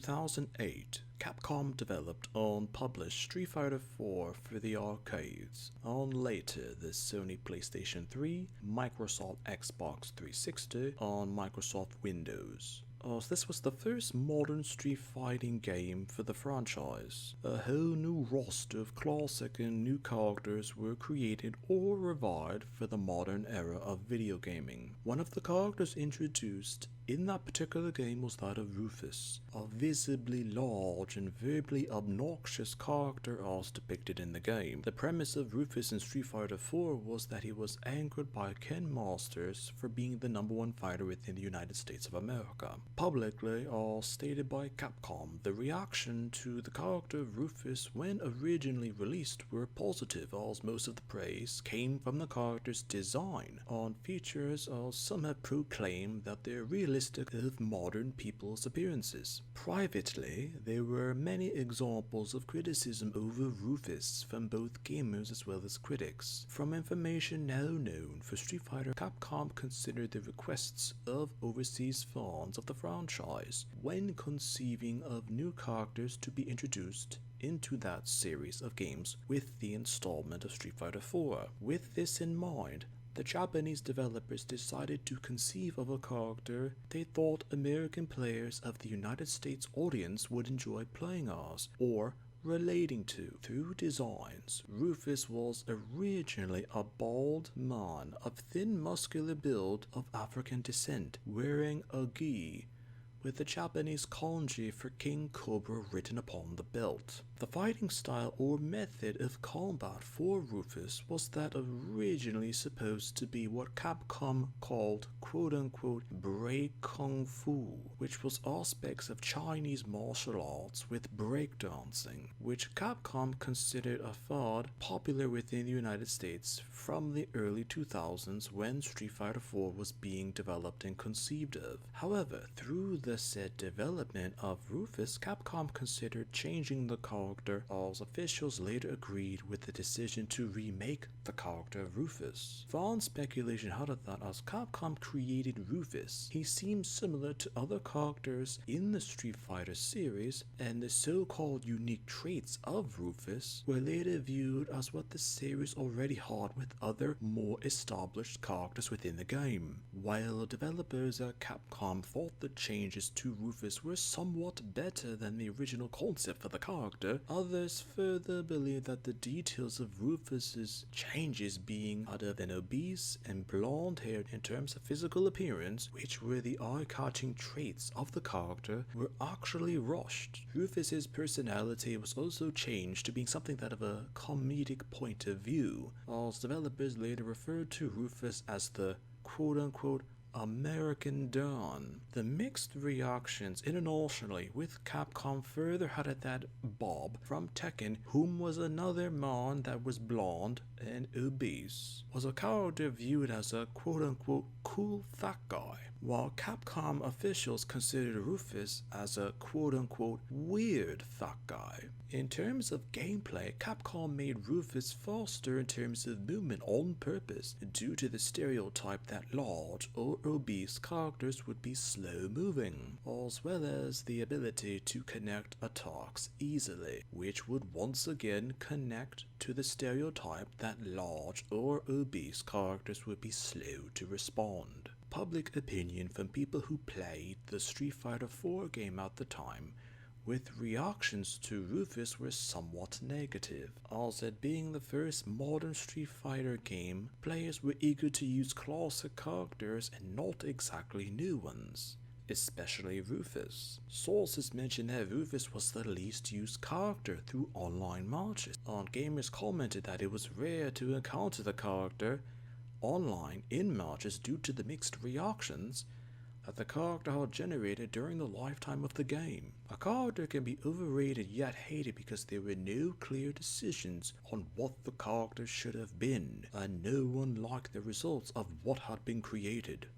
2008, Capcom developed and published Street Fighter IV for the arcades, and later the Sony PlayStation 3, Microsoft Xbox 360, and Microsoft Windows. As this was the first modern street fighting game for the franchise. A whole new roster of classic and new characters were created or revived for the modern era of video gaming. One of the characters introduced in that particular game was that of Rufus, a visibly large and verbally obnoxious character as depicted in the game. The premise of Rufus in Street Fighter IV was that he was angered by Ken Masters for being the #1 fighter within the United States of America. Publicly, as stated by Capcom, the reaction to the character of Rufus when originally released were positive, as most of the praise came from the character's design and features, as some have proclaimed that they're realistic of modern people's appearances. Privately, there were many examples of criticism over Rufus from both gamers as well as critics. From information now known for Street Fighter, Capcom considered the requests of overseas fans of the franchise when conceiving of new characters to be introduced into that series of games with the installment of Street Fighter IV. With this in mind, the Japanese developers decided to conceive of a character they thought American players of the United States audience would enjoy playing as, or relating to. Through designs, Rufus was originally a bald man of thin muscular build of African descent, wearing a gi, with the Japanese kanji for King Cobra written upon the belt. The fighting style or method of combat for Rufus was that originally supposed to be what Capcom called quote-unquote break kung fu, which was aspects of Chinese martial arts with breakdancing, which Capcom considered a fad popular within the United States from the early 2000s when Street Fighter IV was being developed and conceived of. However, through the said development of Rufus, Capcom considered changing the character, as officials later agreed with the decision to remake the character of Rufus. Fan speculation had it that as Capcom created Rufus, he seemed similar to other characters in the Street Fighter series, and the so-called unique traits of Rufus were later viewed as what the series already had with other more established characters within the game. While developers at Capcom thought the changes to Rufus were somewhat better than the original concept for the character, others further believe that the details of Rufus's changes being that of an obese and blonde-haired in terms of physical appearance, which were the eye-catching traits of the character, were actually rushed. Rufus's personality was also changed to being something that of a comedic point of view, as developers later referred to Rufus as the quote-unquote American Don. The mixed reactions internationally with Capcom further had it that Bob from Tekken, whom was another man that was blonde and obese, was a character viewed as a quote-unquote cool fat guy, while Capcom officials considered Rufus as a quote-unquote weird fat guy. In terms of gameplay, Capcom made Rufus faster in terms of movement on purpose due to the stereotype that large or obese characters would be slow moving, as well as the ability to connect attacks easily, which would once again connect to the stereotype that large or obese characters would be slow to respond. Public opinion from people who played the Street Fighter IV game at the time with reactions to Rufus were somewhat negative, as it being the first modern Street Fighter game, players were eager to use classic characters and not exactly new ones, especially Rufus. Sources mention that Rufus was the least used character through online matches, and gamers commented that it was rare to encounter the character online in matches due to the mixed reactions that the character had generated during the lifetime of the game. A character can be overrated yet hated because there were no clear decisions on what the character should have been, and no one liked the results of what had been created.